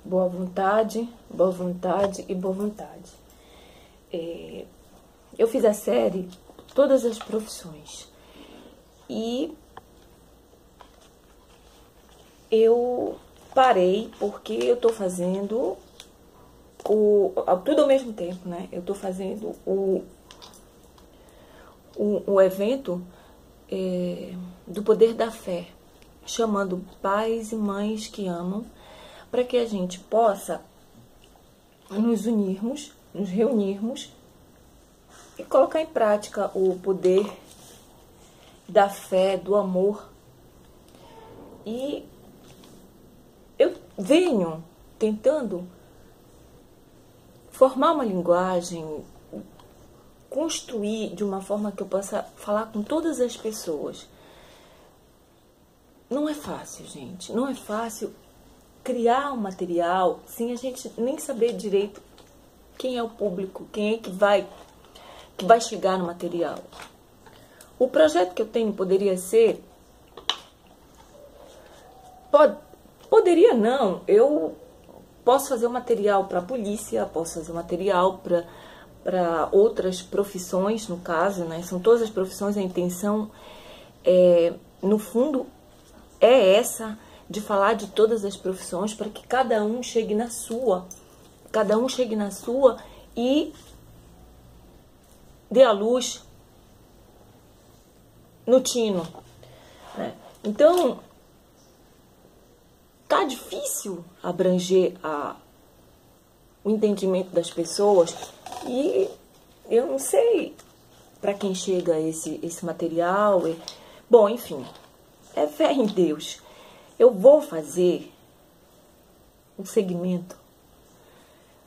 boa vontade e boa vontade. Eu fiz a série Todas as Profissões e eu parei porque eu tô fazendo tudo ao mesmo tempo, né? Eu tô fazendo o evento do Poder da Fé, chamando pais e mães que amam, para que a gente possa nos reunirmos e colocar em prática o poder da fé, do amor. E eu venho tentando formar uma linguagem, construir de uma forma que eu possa falar com todas as pessoas. Não é fácil, gente. Não é fácil criar um material sem a gente nem saber direito quem é o público, quem é que vai chegar no material. O projeto que eu tenho poderia ser... Poderia não. Eu posso fazer um material para a polícia, posso fazer um material para outras profissões, no caso, né? São todas as profissões, a intenção no fundo é essa, de falar de todas as profissões, para que cada um chegue na sua, e dê a luz no tino, né? Então, tá difícil abranger o entendimento das pessoas, e eu não sei para quem chega esse material. Bom, enfim, é fé em Deus. Eu vou fazer um segmento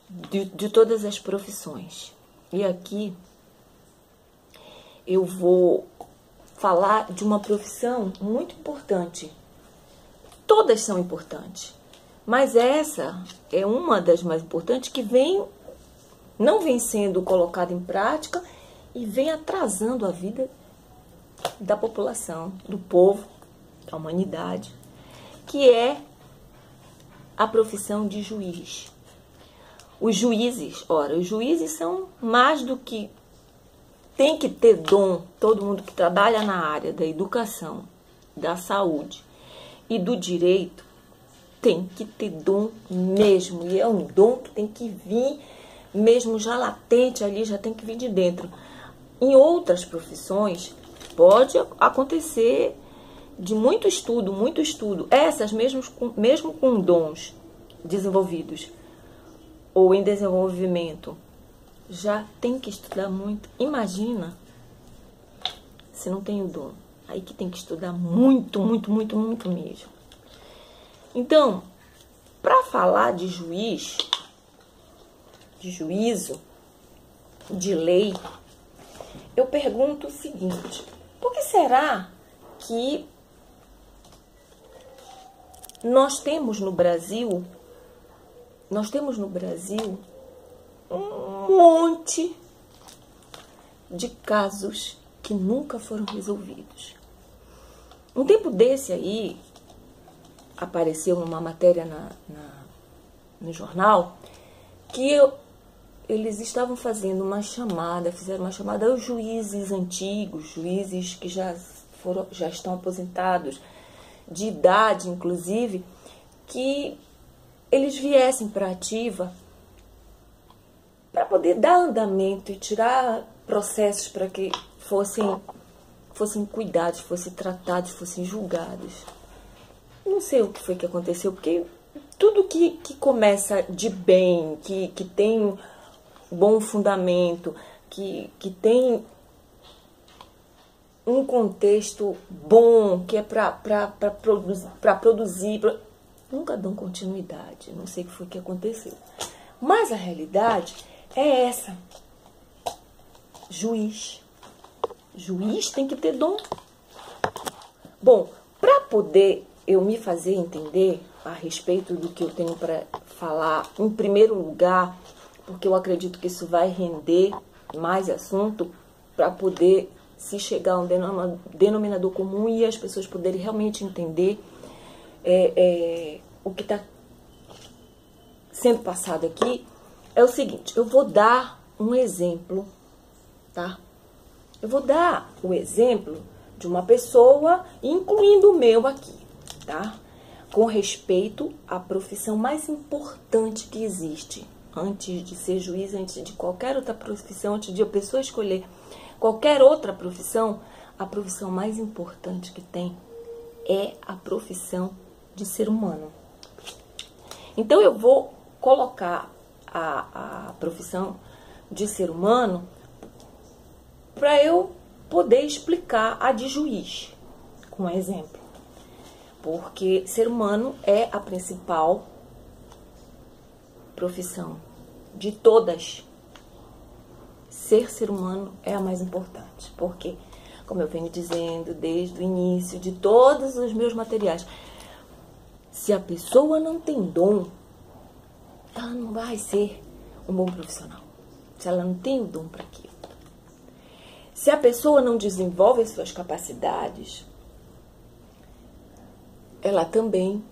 de todas as profissões. E aqui eu vou falar de uma profissão muito importante. Todas são importantes, mas essa é uma das mais importantes, que não vem sendo colocada em prática e vem atrasando a vida da população, do povo, da humanidade, que é a profissão de juiz. Os juízes são mais do que... Tem que ter dom. Todo mundo que trabalha na área da educação, da saúde e do direito tem que ter dom mesmo. E é um dom que tem que vir mesmo já latente ali, já tem que vir de dentro. Em outras profissões pode acontecer de muito estudo. Essas mesmo com dons desenvolvidos ou em desenvolvimento, já tem que estudar muito. Imagina se não tem o dom. Aí que tem que estudar muito mesmo. Então, para falar de juiz, de juízo, de lei, eu pergunto o seguinte: por que será que nós temos no Brasil um monte de casos que nunca foram resolvidos? Um tempo desse aí, apareceu uma matéria no jornal, que eles estavam fazendo fizeram uma chamada aos juízes antigos, juízes que já estão aposentados, de idade inclusive, que eles viessem para a ativa para poder dar andamento e tirar processos para que fossem cuidados, fossem tratados, fossem julgados. Não sei o que foi que aconteceu, porque tudo que começa de bem, que tem bom fundamento, que tem um contexto bom, que é para produzir, nunca dão continuidade. Não sei o que foi que aconteceu. Mas a realidade é essa. Juiz tem que ter dom. Bom, para poder eu me fazer entender a respeito do que eu tenho para falar, em primeiro lugar, porque eu acredito que isso vai render mais assunto, para poder se chegar a um denominador comum e as pessoas poderem realmente entender o que está sendo passado aqui é o seguinte, eu vou dar um exemplo, tá? Eu vou dar o exemplo de uma pessoa, incluindo o meu aqui, tá? Com respeito à profissão mais importante que existe, antes de ser juiz, antes de qualquer outra profissão, antes de a pessoa escolher qualquer outra profissão, a profissão mais importante que tem é a profissão de ser humano. Então, eu vou colocar a profissão de ser humano para eu poder explicar a de juiz, com um exemplo. Porque ser humano é a principal profissão de todas. Ser humano é a mais importante. Porque, como eu venho dizendo desde o início de todos os meus materiais, se a pessoa não tem dom, ela não vai ser um bom profissional. Se ela não tem o dom para aquilo. Se a pessoa não desenvolve as suas capacidades, ela também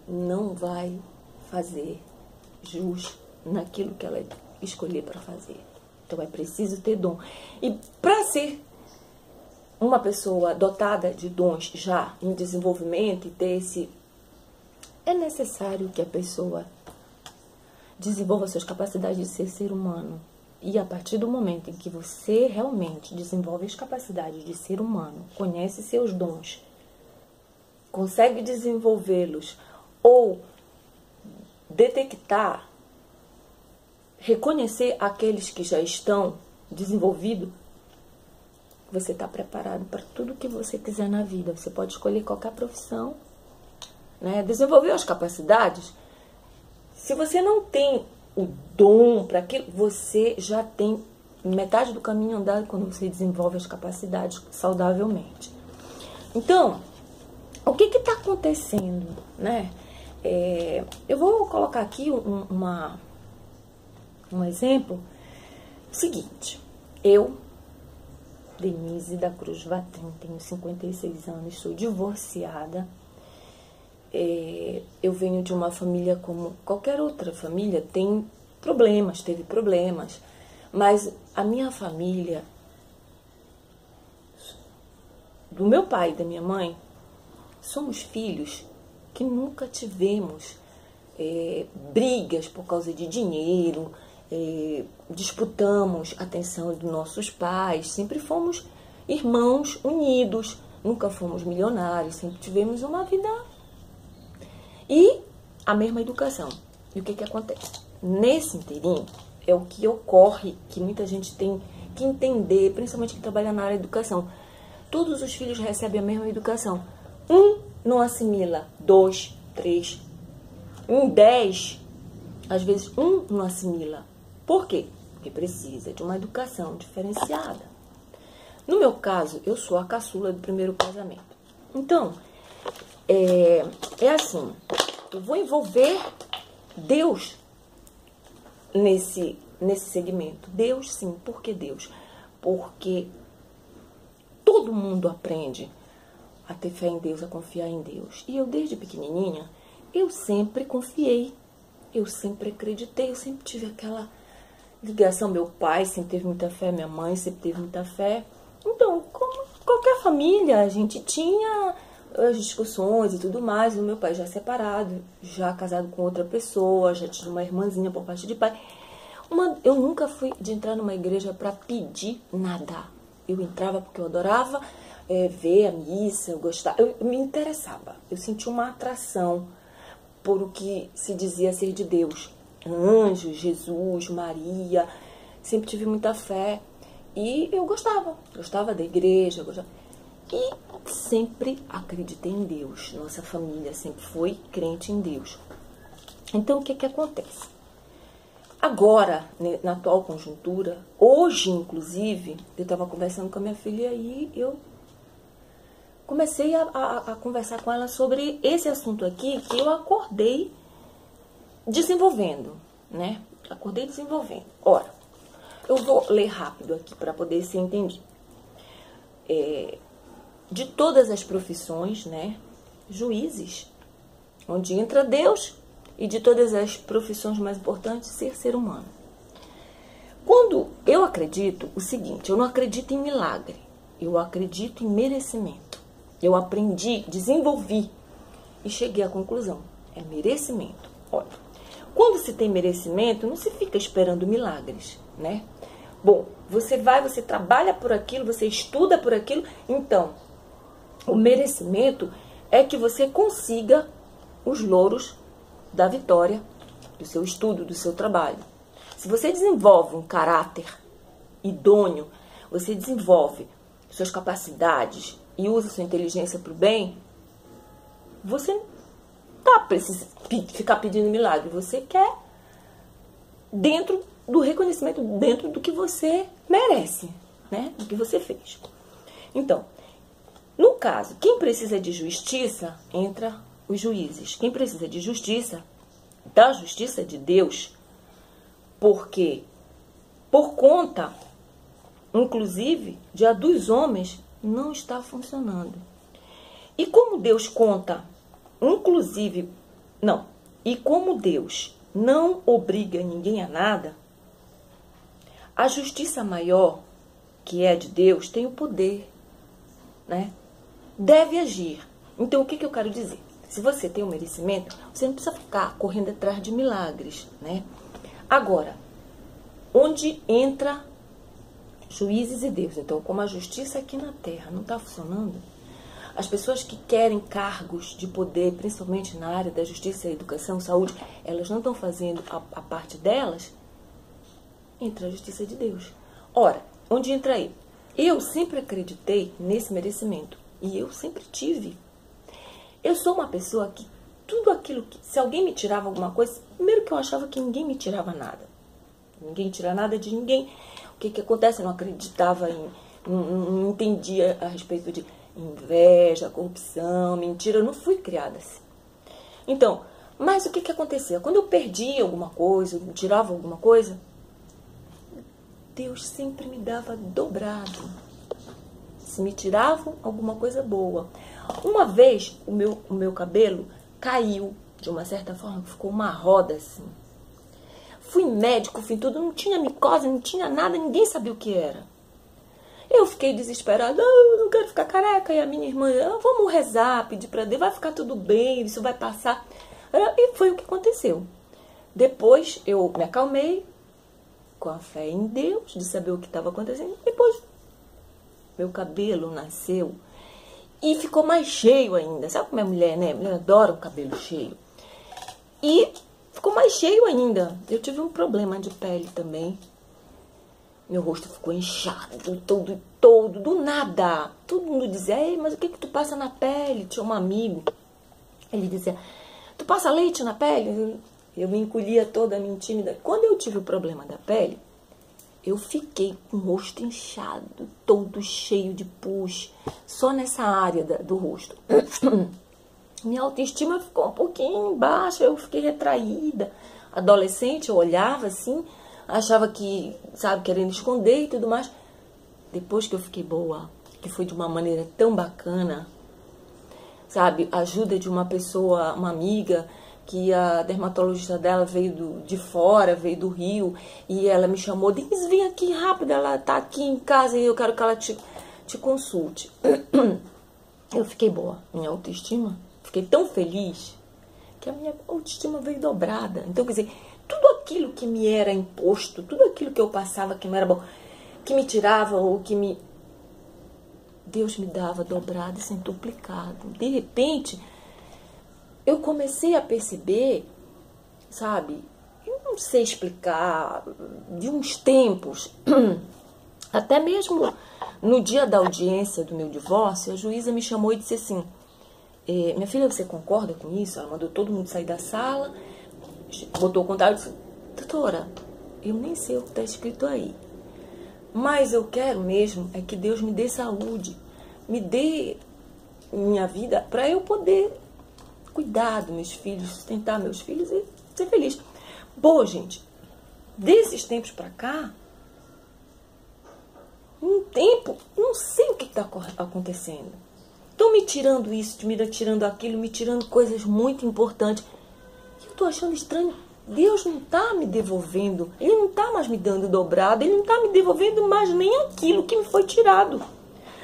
não vai fazer jus naquilo que ela escolher para fazer. Então é preciso ter dom. E para ser uma pessoa dotada de dons já em desenvolvimento e ter esse... É necessário que a pessoa desenvolva suas capacidades de ser humano. E a partir do momento em que você realmente desenvolve as capacidades de ser humano, conhece seus dons, consegue desenvolvê-los ou detectar, reconhecer aqueles que já estão desenvolvidos, você está preparado para tudo que você quiser na vida. Você pode escolher qualquer profissão, né? Desenvolver as capacidades. Se você não tem o dom para aquilo, você já tem metade do caminho andado quando você desenvolve as capacidades saudavelmente. Então, o que está acontecendo, né? Eu vou colocar aqui um exemplo. Seguinte, eu, Denise da Cruz Vatrim, tenho 56 anos, sou divorciada. Eu venho de uma família como qualquer outra família, teve problemas, mas a minha família, do meu pai e da minha mãe, somos filhos que nunca tivemos brigas por causa de dinheiro, disputamos a atenção dos nossos pais, sempre fomos irmãos unidos, nunca fomos milionários, sempre tivemos uma vida e a mesma educação. E o que acontece? Nesse inteirinho é o que ocorre, que muita gente tem que entender, principalmente que trabalha na área da educação. Todos os filhos recebem a mesma educação. Um não assimila, 2, 3, 10, às vezes um não assimila. Por quê? Porque precisa de uma educação diferenciada. No meu caso, eu sou a caçula do primeiro casamento. Então, é assim, eu vou envolver Deus nesse segmento. Deus, sim. Por que Deus? Porque todo mundo aprende a ter fé em Deus, a confiar em Deus. E eu, desde pequenininha, eu sempre confiei, eu sempre acreditei, eu sempre tive aquela ligação. Meu pai sempre teve muita fé, minha mãe sempre teve muita fé. Então, como qualquer família, a gente tinha as discussões e tudo mais. O meu pai já separado, já casado com outra pessoa, já tinha uma irmãzinha por parte de pai. Eu nunca fui de entrar numa igreja para pedir nada. Eu entrava porque eu adorava ver a missa, eu gostava, eu me interessava. Eu sentia uma atração por o que se dizia ser de Deus. Anjos, Jesus, Maria, sempre tive muita fé. E eu gostava da igreja, e sempre acreditei em Deus. Nossa família sempre foi crente em Deus. Então, o que acontece? Agora, na atual conjuntura, hoje, inclusive, eu estava conversando com a minha filha e eu comecei a conversar com ela sobre esse assunto aqui, que eu acordei desenvolvendo, né? Acordei desenvolvendo. Ora, eu vou ler rápido aqui para poder ser entendido. De todas as profissões, né? Juízes, onde entra Deus, e de todas as profissões mais importantes, ser humano. Quando eu acredito o seguinte, eu não acredito em milagre, eu acredito em merecimento. Eu aprendi, desenvolvi e cheguei à conclusão, é merecimento. Olha, quando se tem merecimento, não se fica esperando milagres, né? Bom, você vai, você trabalha por aquilo, você estuda por aquilo, então o merecimento é que você consiga os louros da vitória, do seu estudo, do seu trabalho. Se você desenvolve um caráter idôneo, você desenvolve suas capacidades e usa sua inteligência para o bem, você não precisa ficar pedindo milagre. Você quer dentro do reconhecimento, dentro do que você merece, né? Do que você fez. Então, no caso, quem precisa de justiça, entra os juízes. Quem precisa de justiça, da justiça de Deus, porque por conta, inclusive, de a dos homens, não está funcionando. E como Deus conta, inclusive, não, e como Deus não obriga ninguém a nada, a justiça maior, que é a de Deus, tem o poder, né? Deve agir. Então, o que eu quero dizer? Se você tem o merecimento, você não precisa ficar correndo atrás de milagres, né? Agora, onde entra juízes e Deus? Então, como a justiça aqui na Terra não está funcionando, as pessoas que querem cargos de poder, principalmente na área da justiça, educação, saúde, elas não estão fazendo a parte delas, entra a justiça de Deus. Ora, onde entra aí? Eu sempre acreditei nesse merecimento. E eu sempre tive. Eu sou uma pessoa que tudo aquilo que... Se alguém me tirava alguma coisa, primeiro que eu achava que ninguém me tirava nada. Ninguém tira nada de ninguém. O que acontece? Eu não acreditava em... Não entendia a respeito de inveja, corrupção, mentira. Eu não fui criada assim. Então, mas o que acontecia? Quando eu perdia alguma coisa, eu tirava alguma coisa, Deus sempre me dava dobrado. Se me tiravam alguma coisa boa. Uma vez o meu cabelo caiu de uma certa forma, ficou uma roda assim. Fui médico, fui tudo, não tinha micose, não tinha nada, ninguém sabia o que era. Eu fiquei desesperada, eu não quero ficar careca. E a minha irmã, vamos rezar, pedir para Deus, vai ficar tudo bem, isso vai passar. E foi o que aconteceu. Depois eu me acalmei, com a fé em Deus, de saber o que estava acontecendo. Depois meu cabelo nasceu e ficou mais cheio ainda. Sabe como é mulher, né? Mulher adora um cabelo cheio. E ficou mais cheio ainda. Eu tive um problema de pele também. Meu rosto ficou inchado, todo, do nada. Todo mundo dizia, ei, mas o que tu passa na pele? Tinha um amigo, ele dizia, tu passa leite na pele? Eu me encolhia toda, me tímida. Quando eu tive o problema da pele, eu fiquei com o rosto inchado, todo cheio de pus, só nessa área do rosto. Minha autoestima ficou um pouquinho baixa, eu fiquei retraída. Adolescente, eu olhava assim, achava que, sabe, querendo esconder e tudo mais. Depois que eu fiquei boa, que foi de uma maneira tão bacana, sabe, ajuda de uma pessoa, uma amiga, que a dermatologista dela veio de fora, veio do Rio, e ela me chamou, Denise, vem aqui rápido, ela tá aqui em casa e eu quero que ela te consulte. Eu fiquei boa, minha autoestima, fiquei tão feliz, que a minha autoestima veio dobrada. Então, quer dizer, tudo aquilo que me era imposto, tudo aquilo que eu passava que não era bom, que me tirava ou que me... Deus me dava dobrado e centuplicado. De repente, eu comecei a perceber, sabe, eu não sei explicar, de uns tempos, até mesmo no dia da audiência do meu divórcio, a juíza me chamou e disse assim, minha filha, você concorda com isso? Ela mandou todo mundo sair da sala, botou o contato e disse, doutora, eu nem sei o que está escrito aí, mas eu quero mesmo é que Deus me dê saúde, me dê minha vida para eu poder cuidar dos meus filhos, sustentar meus filhos e ser feliz. Bom, gente, desses tempos para cá, um tempo, não sei o que está acontecendo. Estão me tirando isso, me tirando aquilo, me tirando coisas muito importantes. Eu estou achando estranho. Deus não está me devolvendo. Ele não está mais me dando dobrado. Ele não está me devolvendo mais nem aquilo que me foi tirado.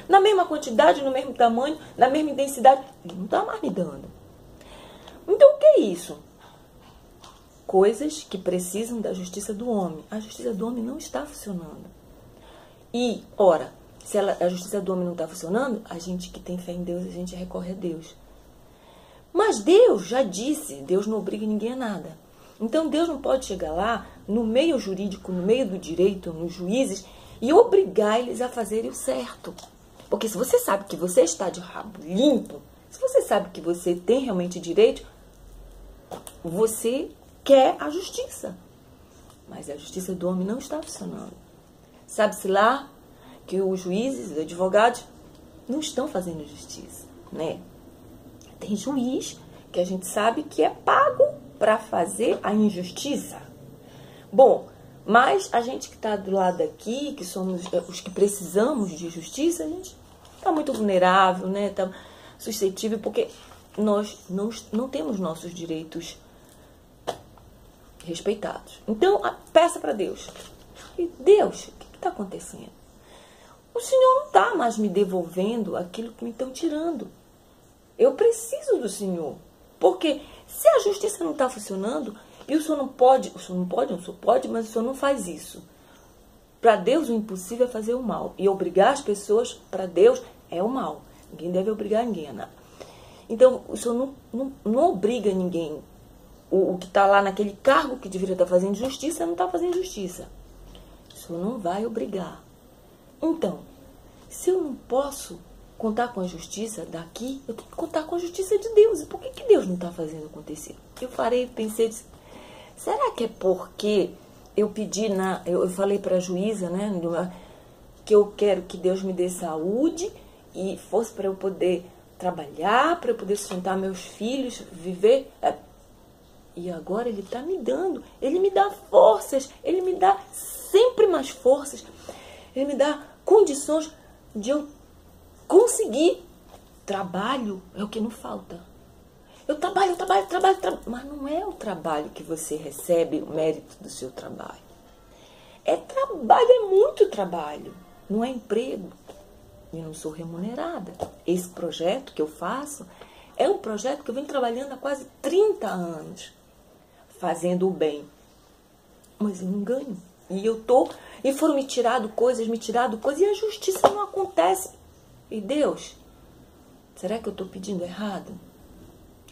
Na mesma quantidade, no mesmo tamanho, na mesma intensidade. Ele não está mais me dando. Então, o que é isso? Coisas que precisam da justiça do homem. A justiça do homem não está funcionando. E, ora, se a justiça do homem não está funcionando, a gente que tem fé em Deus, a gente recorre a Deus. Mas Deus já disse, Deus não obriga ninguém a nada. Então Deus não pode chegar lá, no meio jurídico, no meio do direito, nos juízes, e obrigar eles a fazerem o certo. Porque se você sabe que você está de rabo limpo, se você sabe que você tem realmente direito, você quer a justiça. Mas a justiça do homem não está funcionando. Sabe-se lá que os juízes, os advogados, não estão fazendo justiça, né? Tem juiz que a gente sabe que é pago para fazer a injustiça. Bom, mas a gente que está do lado aqui, que somos os que precisamos de justiça, a gente está muito vulnerável, né? Está suscetível, porque nós não temos nossos direitos respeitados. Então, peça para Deus. E Deus, o que está acontecendo? O Senhor não está mais me devolvendo aquilo que me estão tirando. Eu preciso do Senhor. Porque se a justiça não está funcionando, e o Senhor não pode, o Senhor pode, mas o Senhor não faz isso. Para Deus o impossível é fazer o mal. E obrigar as pessoas, para Deus, é o mal. Ninguém deve obrigar ninguém a nada. Então, o Senhor não obriga ninguém. O que está lá naquele cargo que deveria estar fazendo justiça, não está fazendo justiça. O Senhor não vai obrigar. Então, se eu não posso contar com a justiça daqui, eu tenho que contar com a justiça de Deus. E por que Deus não está fazendo acontecer? Eu pensei, será que é porque eu pedi, eu falei para a juíza, né, que eu quero que Deus me dê saúde e fosse para eu poder trabalhar, para eu poder sustentar meus filhos, viver. E agora Ele está me dando, Ele me dá forças, Ele me dá sempre mais forças, Ele me dá condições de eu conseguir. Trabalho é o que não falta. Eu trabalho, mas não é o trabalho que você recebe o mérito do seu trabalho. É trabalho, é muito trabalho, não é emprego. Eu não sou remunerada. Esse projeto que eu faço é um projeto que eu venho trabalhando há quase 30 anos, fazendo o bem. Mas eu não ganho. E foram me tirado coisas, e a justiça não acontece. E Deus, será que eu estou pedindo errado?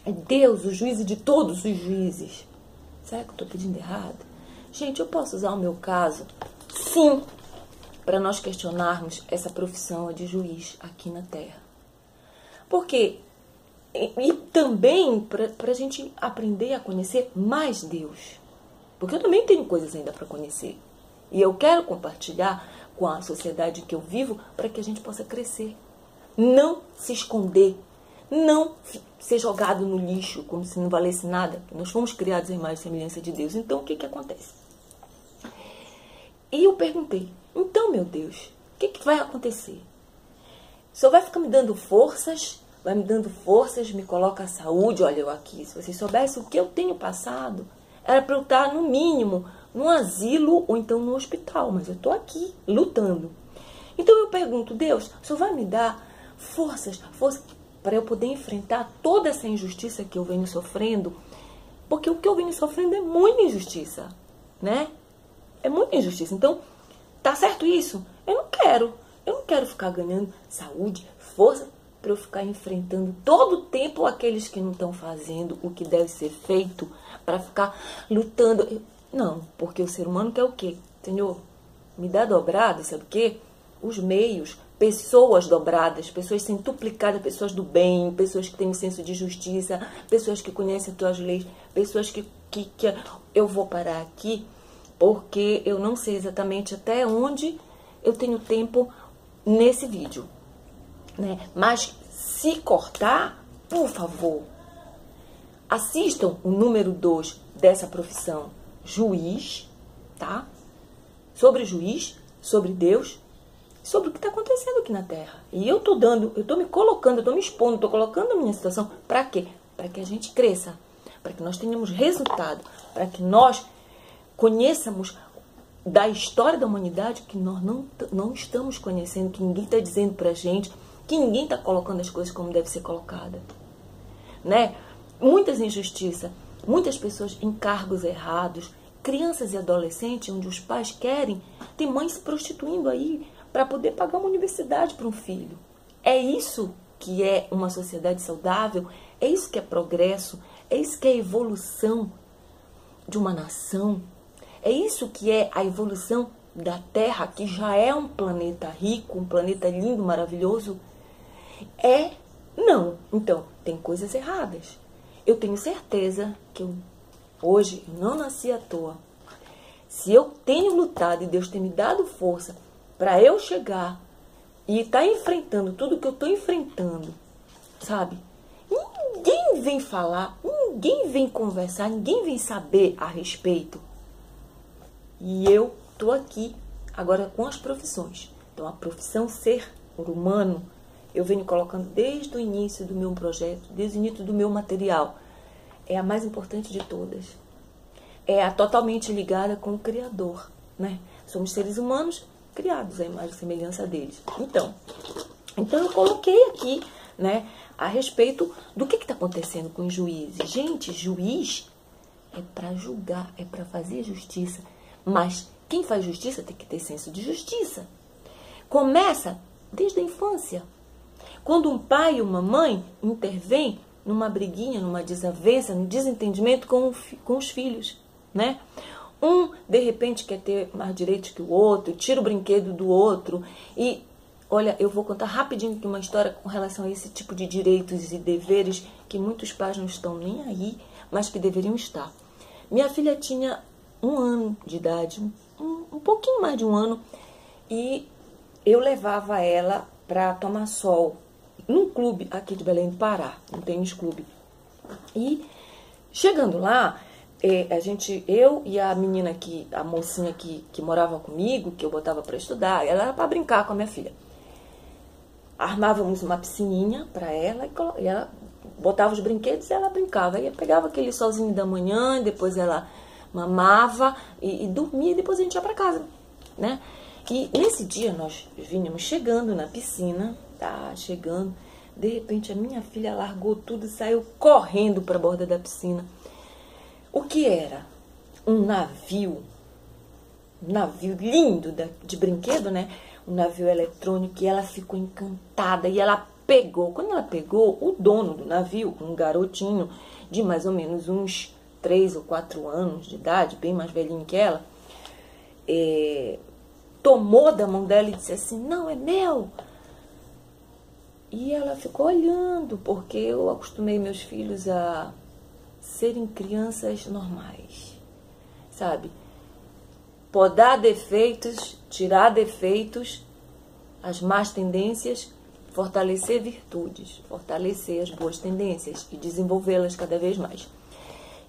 É Deus, o juiz de todos os juízes. Será que eu estou pedindo errado? Gente, eu posso usar o meu caso? Sim, para nós questionarmos essa profissão de juiz aqui na Terra. Porque, e também para a gente aprender a conhecer mais Deus. Porque eu também tenho coisas ainda para conhecer. E eu quero compartilhar com a sociedade que eu vivo para que a gente possa crescer. Não se esconder. Não ser jogado no lixo como se não valesse nada. Nós fomos criados em imagem e semelhança de Deus. Então, o que acontece? E eu perguntei, então, meu Deus, o que vai acontecer? O Senhor vai ficar me dando forças, me coloca a saúde. Olha eu aqui, se vocês soubessem o que eu tenho passado, era para eu estar, no mínimo, num asilo ou então no hospital. Mas eu estou aqui, lutando. Então eu pergunto, Deus, o Senhor vai me dar forças para eu poder enfrentar toda essa injustiça que eu venho sofrendo? Porque o que eu venho sofrendo é muita injustiça, né? É muita injustiça. Então, tá certo isso? Eu não quero ficar ganhando saúde, força, para eu ficar enfrentando todo o tempo aqueles que não estão fazendo o que deve ser feito, para ficar lutando. Não, porque o ser humano quer o quê? Senhor, me dá dobrado, sabe o quê? Os meios, pessoas dobradas, pessoas centuplicadas, pessoas do bem, pessoas que têm um senso de justiça, pessoas que conhecem as tuas leis, pessoas que eu vou parar aqui, porque eu não sei exatamente até onde eu tenho tempo nesse vídeo, né? Mas se cortar, por favor, assistam o número 2 dessa profissão, juiz, tá? Sobre juiz, sobre Deus, sobre o que está acontecendo aqui na Terra. E eu tô me colocando, eu tô me expondo, tô colocando a minha situação, para quê? Para que a gente cresça, para que nós tenhamos resultado, para que nós conheçamos da história da humanidade que nós não estamos conhecendo, que ninguém está dizendo para a gente, que ninguém está colocando as coisas como deve ser colocada, né? Muitas injustiças, muitas pessoas em cargos errados, crianças e adolescentes, onde os pais querem, tem mães se prostituindo aí para poder pagar uma universidade para um filho. É isso que é uma sociedade saudável? É isso que é progresso? É isso que é evolução de uma nação? É isso que é a evolução da Terra, que já é um planeta rico, um planeta lindo, maravilhoso? Não. Então, tem coisas erradas. Eu tenho certeza que hoje eu não nasci à toa. Se eu tenho lutado e Deus tem me dado força para eu chegar e estar enfrentando tudo que eu estou enfrentando, sabe? Ninguém vem falar, ninguém vem conversar, ninguém vem saber a respeito. E eu estou aqui agora com as profissões. Então, a profissão ser humano, eu venho colocando desde o início do meu projeto, desde o início do meu material. É a mais importante de todas. É a totalmente ligada com o Criador, né? Somos seres humanos criados à imagem e semelhança deles. Então eu coloquei aqui, né, a respeito do que está acontecendo com os juízes. Gente, juiz é para julgar, é para fazer justiça. Mas quem faz justiça tem que ter senso de justiça. Começa desde a infância. Quando um pai e uma mãe intervêm numa briguinha, numa desavença, num desentendimento com os filhos, né? Um, de repente, quer ter mais direitos que o outro, tira o brinquedo do outro. E, olha, eu vou contar rapidinho aqui uma história com relação a esse tipo de direitos e deveres que muitos pais não estão nem aí, mas que deveriam estar. Minha filha tinha 1 ano de idade, um pouquinho mais de 1 ano, e eu levava ela para tomar sol num clube aqui de Belém do Pará, um tênis clube. E chegando lá, eu e a menina aqui, a mocinha que morava comigo, que eu botava para estudar, ela era para brincar com a minha filha. Armávamos uma piscininha para ela e ela botava os brinquedos e ela brincava. Aí pegava aquele solzinho da manhã, depois ela mamava e dormia, e depois a gente ia para casa, né? E nesse dia nós vínhamos chegando na piscina, chegando, de repente a minha filha largou tudo e saiu correndo para a borda da piscina. O que era? Um navio lindo de brinquedo, né? Um navio eletrônico, e ela ficou encantada e ela pegou. Quando ela pegou, o dono do navio, um garotinho de mais ou menos uns 3 ou 4 anos de idade, bem mais velhinho que ela, tomou da mão dela e disse assim: não, é meu. E ela ficou olhando, porque eu acostumei meus filhos a serem crianças normais, sabe? Podar defeitos, tirar defeitos, as más tendências, fortalecer virtudes, fortalecer as boas tendências e desenvolvê-las cada vez mais.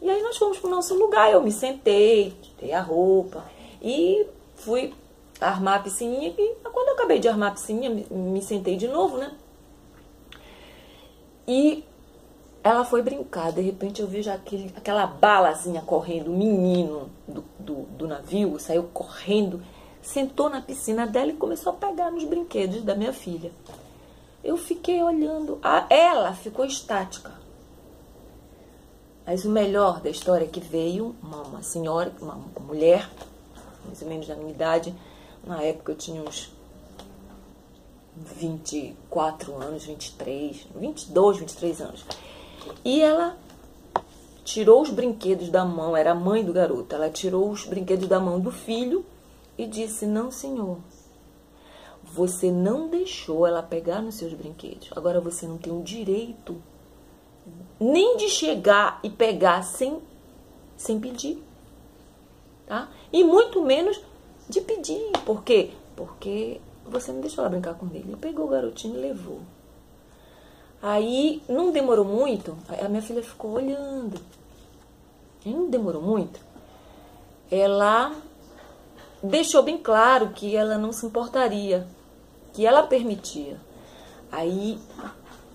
E aí nós fomos para o nosso lugar, eu me sentei, tirei a roupa e fui armar a piscininha. E quando eu acabei de armar a piscininha, me sentei de novo, né? E ela foi brincar, de repente eu vejo aquela balazinha correndo, o menino do navio saiu correndo, sentou na piscina dela e começou a pegar nos brinquedos da minha filha. Eu fiquei olhando, ela ficou estática. Mas o melhor da história é que veio uma senhora, uma mulher, mais ou menos da minha idade, na época eu tinha uns 24 anos, 23, 22, 23 anos. E ela tirou os brinquedos da mão, era a mãe do garoto, ela tirou os brinquedos da mão do filho e disse: não, senhor, você não deixou ela pegar nos seus brinquedos, agora você não tem o direito nem de chegar e pegar sem pedir, tá? E muito menos de pedir. Por quê? Porque você não deixou ela brincar com ele. Ele pegou o garotinho e levou. Aí, não demorou muito, a minha filha ficou olhando. E não demorou muito. Ela deixou bem claro que ela não se importaria, que ela permitia. Aí,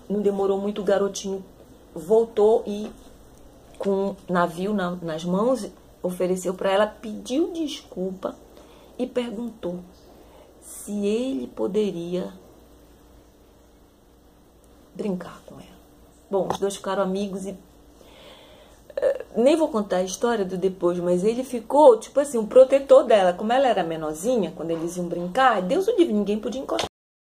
não demorou muito, o garotinho voltou e com um navio nas mãos, ofereceu para ela, pediu desculpa e perguntou se ele poderia brincar com ela. Bom, os dois ficaram amigos e nem vou contar a história do depois, mas ele ficou, tipo assim, um protetor dela. Como ela era menorzinha, quando eles iam brincar, Deus o livre, ninguém podia encostar.